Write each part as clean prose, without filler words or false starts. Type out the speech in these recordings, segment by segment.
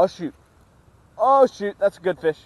Oh shoot. Oh shoot, that's a good fish.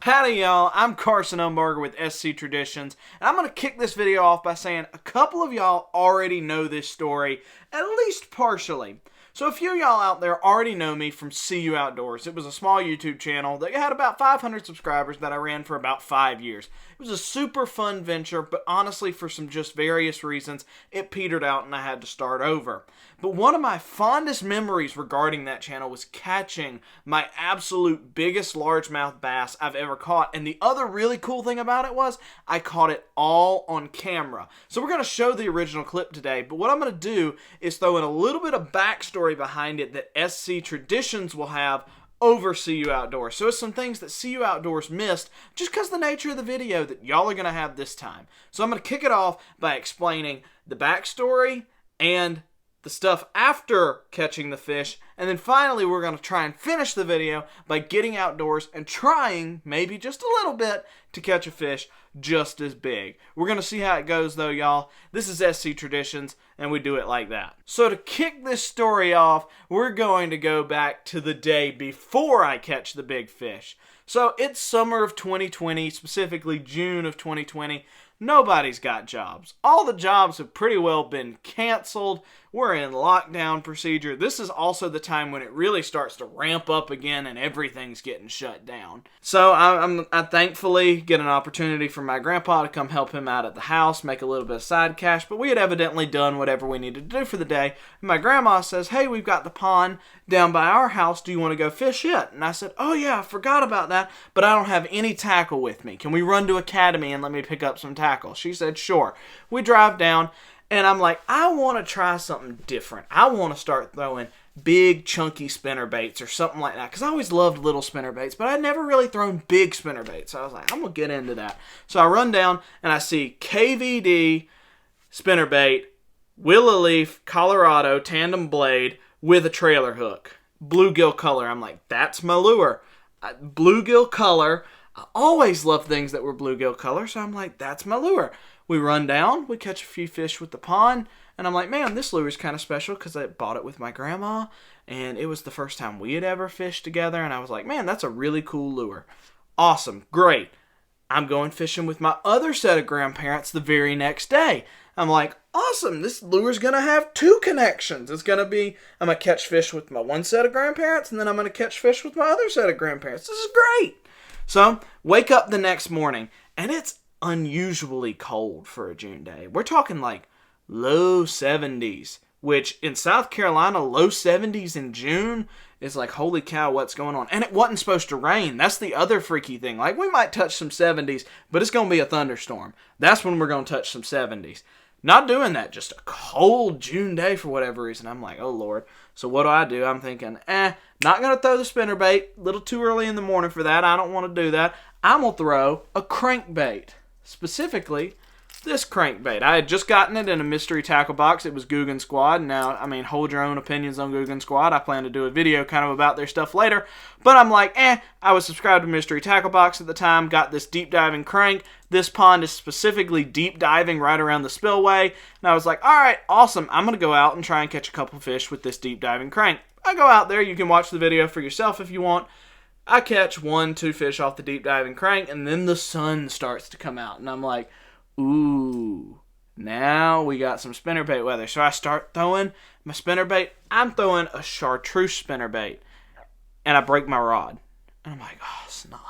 Howdy y'all, I'm Carson Umbarger with SC Traditions, and I'm going to kick this video off by saying a couple of y'all already know this story, at least partially. So a few of y'all out there already know me from See You Outdoors. It was a small YouTube channel that had about 500 subscribers that I ran for about 5 years. It was a super fun venture, but honestly for some just various reasons, it petered out and I had to start over. But one of my fondest memories regarding that channel was catching my absolute biggest largemouth bass I've ever caught. And the other really cool thing about it was I caught it all on camera. So we're going to show the original clip today, but what I'm going to do is throw in a little bit of backstory behind it that SC Traditions will have over See You Outdoors. So it's some things that See You Outdoors missed just because of the nature of the video that y'all are going to have this time. So I'm going to kick it off by explaining the backstory and the stuff after catching the fish, and then finally we're going to try and finish the video by getting outdoors and trying, maybe just a little bit, to catch a fish just as big. We're going to see how it goes though, y'all. This is SC Traditions, and we do it like that. So to kick this story off, we're going to go back to the day before I catch the big fish. So it's summer of 2020, specifically June of 2020. Nobody's got jobs. All the jobs have pretty well been canceled. We're in lockdown procedure. This is also the time when it really starts to ramp up again and everything's getting shut down. So I thankfully get an opportunity from my grandpa to come help him out at the house, make a little bit of side cash, but we had evidently done whatever we needed to do for the day. And my grandma says, "Hey, we've got the pond down by our house. Do you want to go fish it?" And I said, "Oh yeah, I forgot about that, but I don't have any tackle with me. Can we run to Academy and let me pick up some tackle?" She said, "Sure." We drive down, and I'm like, I want to try something different. I want to start throwing big, chunky spinner baits or something like that, because I always loved little spinner baits, but I'd never really thrown big spinner baits. So I was like, I'm going to get into that. So I run down, and I see KVD spinner bait, Willow Leaf, Colorado, tandem blade with a trailer hook. Bluegill color. I'm like, that's my lure. Bluegill color. I always loved things that were bluegill color, so I'm like, that's my lure. We run down, we catch a few fish with the pond, and I'm like, man, this lure is kind of special because I bought it with my grandma, and it was the first time we had ever fished together, and I was like, man, that's a really cool lure. Awesome, great. I'm going fishing with my other set of grandparents the very next day. I'm like, awesome, this lure's going to have two connections. It's going to be, I'm going to catch fish with my one set of grandparents, and then I'm going to catch fish with my other set of grandparents. This is great. So, wake up the next morning, and it's unusually cold for a June day. We're talking like low 70s, which in South Carolina, low 70s in June is like, holy cow, what's going on? And it wasn't supposed to rain. That's the other freaky thing. Like, we might touch some 70s, but it's going to be a thunderstorm. That's when we're going to touch some 70s. Not doing that, just a cold June day for whatever reason. I'm like, oh Lord. So what do? I'm thinking, not going to throw the spinnerbait. A little too early in the morning for that. I don't want to do that. I'm going to throw a crankbait. Specifically, this crankbait. I had just gotten it in a mystery tackle box. It was Guggen Squad. Now, I mean, hold your own opinions on Guggen Squad. I plan to do a video kind of about their stuff later. But I'm like, I was subscribed to mystery tackle box at the time. Got this deep diving crank. This pond is specifically deep diving right around the spillway. And I was like, all right, awesome. I'm going to go out and try and catch a couple fish with this deep diving crank. I go out there. You can watch the video for yourself if you want. I catch 1-2 fish off the deep diving crank, and then the sun starts to come out. And I'm like, ooh, now we got some spinnerbait weather. So I start throwing my spinnerbait. I'm throwing a chartreuse spinnerbait, and I break my rod. And I'm like, oh, snot.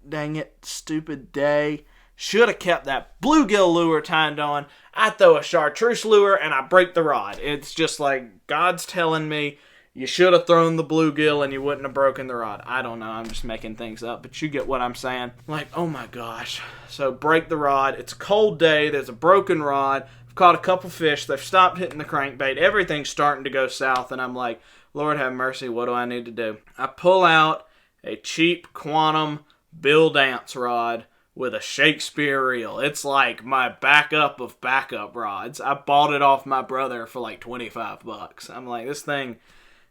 Dang it, stupid day. Should have kept that bluegill lure tied on. I throw a chartreuse lure, and I break the rod. It's just like God's telling me, you should have thrown the bluegill and you wouldn't have broken the rod. I don't know. I'm just making things up, but you get what I'm saying. Like, oh my gosh. So break the rod. It's a cold day. There's a broken rod. I've caught a couple fish. They've stopped hitting the crankbait. Everything's starting to go south, and I'm like, Lord have mercy. What do I need to do? I pull out a cheap Quantum Bill Dance rod with a Shakespeare reel. It's like my backup of backup rods. I bought it off my brother for like $25. I'm like, this thing...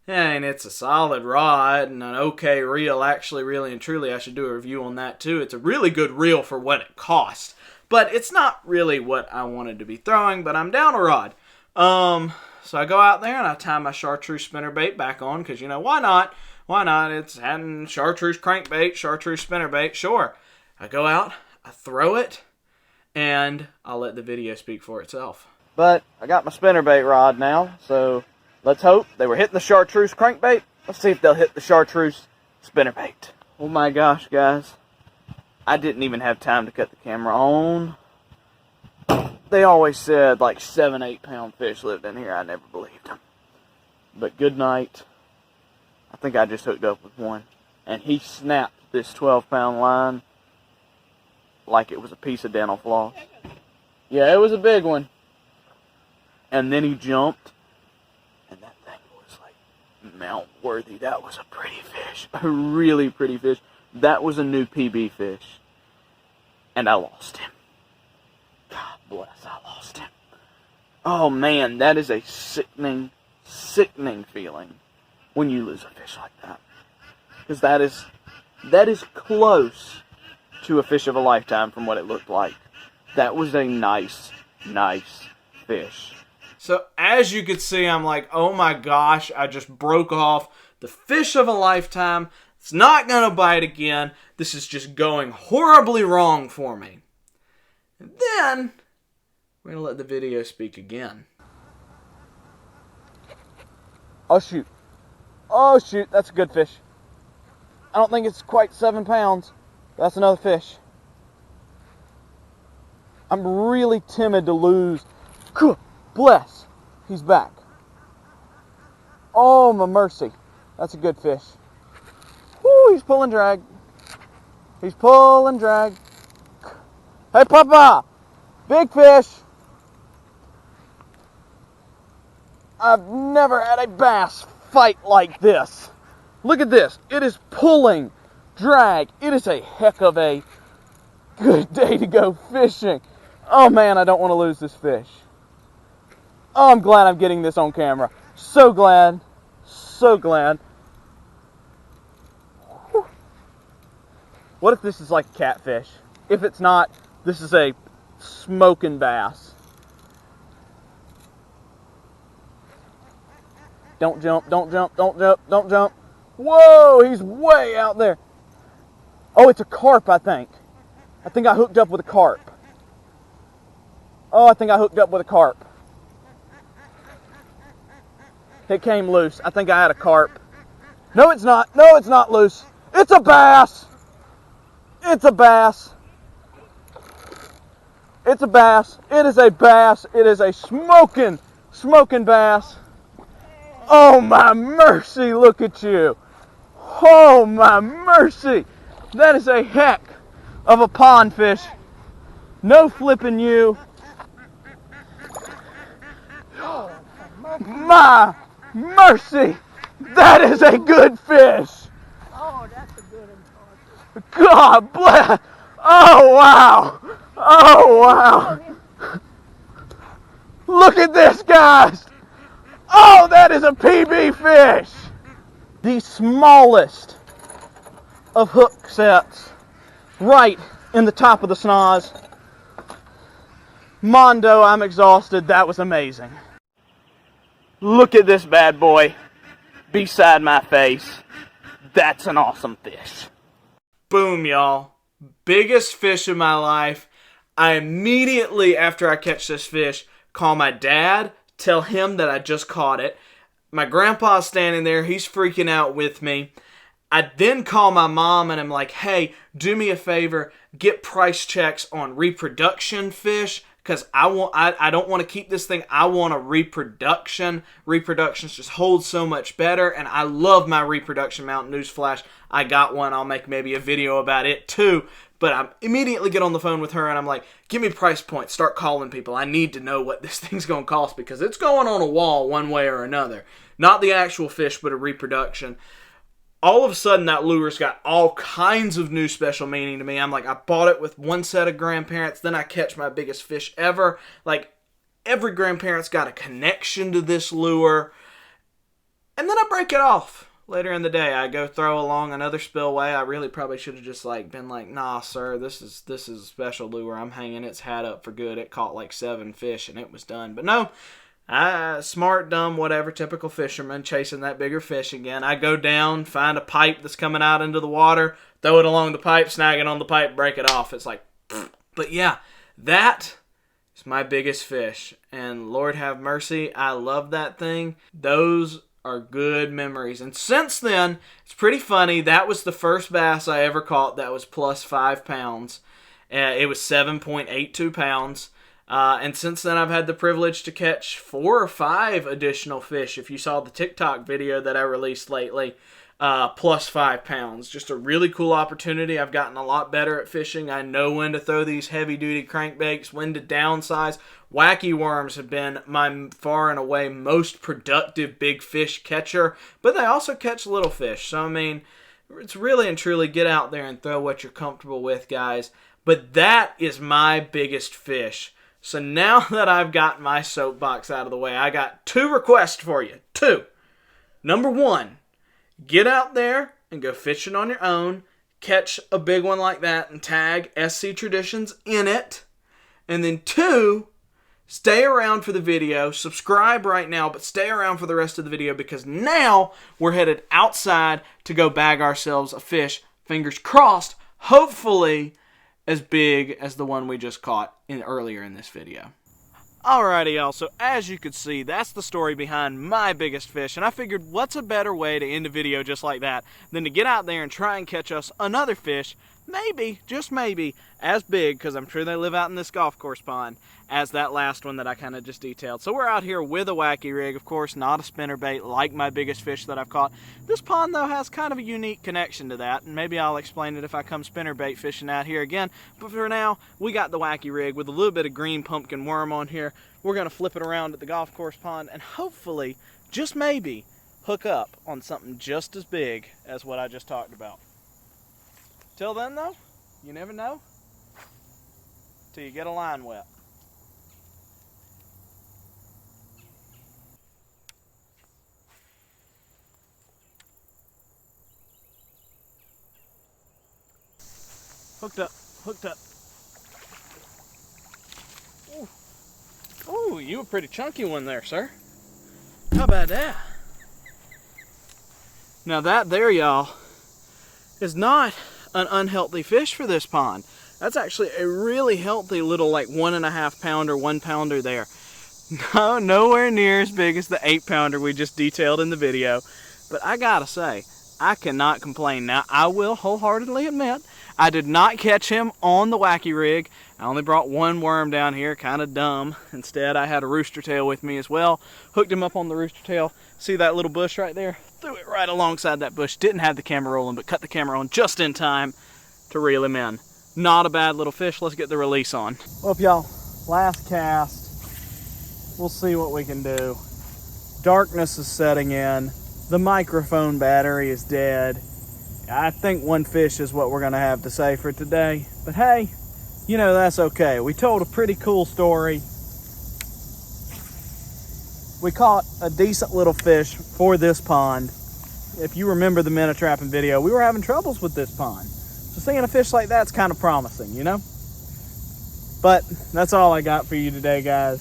and it's a solid rod and an okay reel. Actually, really and truly, I should do a review on that too. It's a really good reel for what it cost. But it's not really what I wanted to be throwing, but I'm down a rod. So I go out there and I tie my chartreuse spinnerbait back on because, you know, why not? Why not? It's having chartreuse crankbait, chartreuse spinnerbait, sure. I go out, I throw it, and I'll let the video speak for itself. But I got my spinnerbait rod now, so let's hope they were hitting the chartreuse crankbait. Let's see if they'll hit the chartreuse spinnerbait. Oh my gosh, guys. I didn't even have time to cut the camera on. They always said like 7-8 pound fish lived in here. I never believed them. But good night. I think I just hooked up with one. And he snapped this 12-pound line like it was a piece of dental floss. Yeah, it was a big one. And then he jumped. And that thing was like mount worthy. That was a pretty fish. A really pretty fish. That was a new PB fish. And I lost him. God bless, I lost him. Oh man, that is a sickening, sickening feeling when you lose a fish like that. Because that is close to a fish of a lifetime from what it looked like. That was a nice, nice fish. So as you can see, I'm like, oh my gosh, I just broke off the fish of a lifetime. It's not going to bite again. This is just going horribly wrong for me. And then, we're going to let the video speak again. Oh shoot. Oh shoot, that's a good fish. I don't think it's quite 7 pounds. That's another fish. I'm really timid to lose. Bless. He's back. Oh my mercy. That's a good fish. Woo, he's pulling drag. He's pulling drag. Hey, Papa! Big fish! I've never had a bass fight like this. Look at this. It is pulling drag. It is a heck of a good day to go fishing. Oh man, I don't want to lose this fish. Oh, I'm glad I'm getting this on camera. So glad. So glad. Whew. What if this is like a catfish? If it's not, this is a smoking bass. Don't jump, don't jump, don't jump, don't jump. Whoa, he's way out there. Oh, it's a carp, I think. I think I hooked up with a carp. Oh, I think I hooked up with a carp. It came loose. I think I had a carp. No, it's not. No, it's not loose. It's a bass. It's a bass. It's a bass. It is a bass. It is a smoking bass. Oh my mercy, look at you. Oh my mercy. That is a heck of a pond fish. No flipping you. My mercy. That is a good fish. Oh, that's a good one. God bless. Oh wow. Oh wow. Look at this, guys. Oh, that is a PB fish. The smallest of hook sets right in the top of the snoz. Mondo, I'm exhausted. That was amazing. Look at this bad boy beside my face. That's an awesome fish. Boom, y'all. Biggest fish of my life. I immediately, after I catch this fish, call my dad, tell him that I just caught it. My grandpa's standing there. He's freaking out with me. I then call my mom and I'm like, hey, do me a favor. Get price checks on reproduction fish because I don't want to keep this thing. I want a reproduction. Reproductions just hold so much better, and I love my reproduction mount. Newsflash, I got one. I'll make maybe a video about it too. But I immediately get on the phone with her and I'm like, give me price points. Start calling people. I need to know what this thing's going to cost because it's going on a wall one way or another. Not the actual fish, but a reproduction. All of a sudden, that lure's got all kinds of new special meaning to me. I'm like, I bought it with one set of grandparents. Then I catch my biggest fish ever. Like, every grandparent's got a connection to this lure. And then I break it off. Later in the day, I go throw along another spillway. I really probably should have just been like, nah, sir, this is a special lure. I'm hanging its hat up for good. It caught like 7 fish and it was done. But no, Smart, dumb, whatever, typical fisherman chasing that bigger fish again. I go down, find a pipe that's coming out into the water, throw it along the pipe, snag it on the pipe, break it off. It's like, but yeah, that is my biggest fish. And Lord have mercy, I love that thing. Those are good memories. And since then, it's pretty funny. That was the first bass I ever caught that was plus 5 pounds. It was 7.82 pounds. And since then, I've had the privilege to catch 4 or 5 additional fish. If you saw the TikTok video that I released lately, plus 5 pounds. Just a really cool opportunity. I've gotten a lot better at fishing. I know when to throw these heavy-duty crankbaits, when to downsize. Wacky worms have been my far and away most productive big fish catcher, but they also catch little fish. So, I mean, it's really and truly get out there and throw what you're comfortable with, guys. But that is my biggest fish. So now that I've got my soapbox out of the way, I got 2 requests for you. 2. Number 1, get out there and go fishing on your own. Catch a big one like that and tag SC Traditions in it. And then 2, stay around for the video. Subscribe right now, but stay around for the rest of the video because now we're headed outside to go bag ourselves a fish. Fingers crossed, hopefully as big as the one we just caught earlier in this video. Alrighty, y'all, so as you could see, that's the story behind my biggest fish, and I figured what's a better way to end a video just like that than to get out there and try and catch us another fish, maybe, just maybe, as big, because I'm sure they live out in this golf course pond, as that last one that I kind of just detailed. So we're out here with a wacky rig, of course, not a spinnerbait like my biggest fish that I've caught. This pond, though, has kind of a unique connection to that, and maybe I'll explain it if I come spinnerbait fishing out here again. But for now, we got the wacky rig with a little bit of green pumpkin worm on here. We're going to flip it around at the golf course pond and hopefully, just maybe, hook up on something just as big as what I just talked about. Till then, though, you never know till you get a line wet. Hooked up, hooked up. Ooh, you a pretty chunky one there, sir. How about that? Now that there, y'all, is not an unhealthy fish for this pond. That's actually a really healthy little like 1.5 pounder, 1 pounder there. No, nowhere near as big as the 8 pounder we just detailed in the video. But I gotta say, I cannot complain. Now, I will wholeheartedly admit, I did not catch him on the wacky rig. I only brought 1 worm down here, kind of dumb. Instead, I had a rooster tail with me as well. Hooked him up on the rooster tail. See that little bush right there? Threw it right alongside that bush. Didn't have the camera rolling, but cut the camera on just in time to reel him in. Not a bad little fish. Let's get the release on. Well, y'all, last cast. We'll see what we can do. Darkness is setting in. The microphone battery is dead. I think 1 fish is what we're going to have to say for today. But hey, you know, that's okay. We told a pretty cool story. We caught a decent little fish for this pond. If you remember the minnow trapping video, we were having troubles with this pond. So seeing a fish like that's kind of promising, you know? But that's all I got for you today, guys.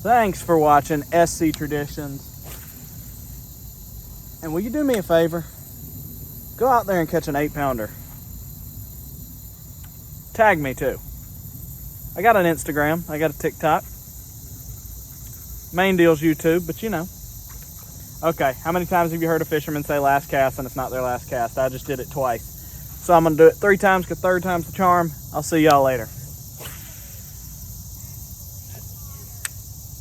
Thanks for watching SC Traditions. And will you do me a favor? Go out there and catch an 8 pounder. Tag me too. I got an Instagram, I got a TikTok. Main deal's YouTube, but you know. Okay, how many times have you heard a fisherman say last cast and it's not their last cast? I just did it twice. So I'm gonna do it 3 times, 'cause 3rd time's the charm. I'll see y'all later.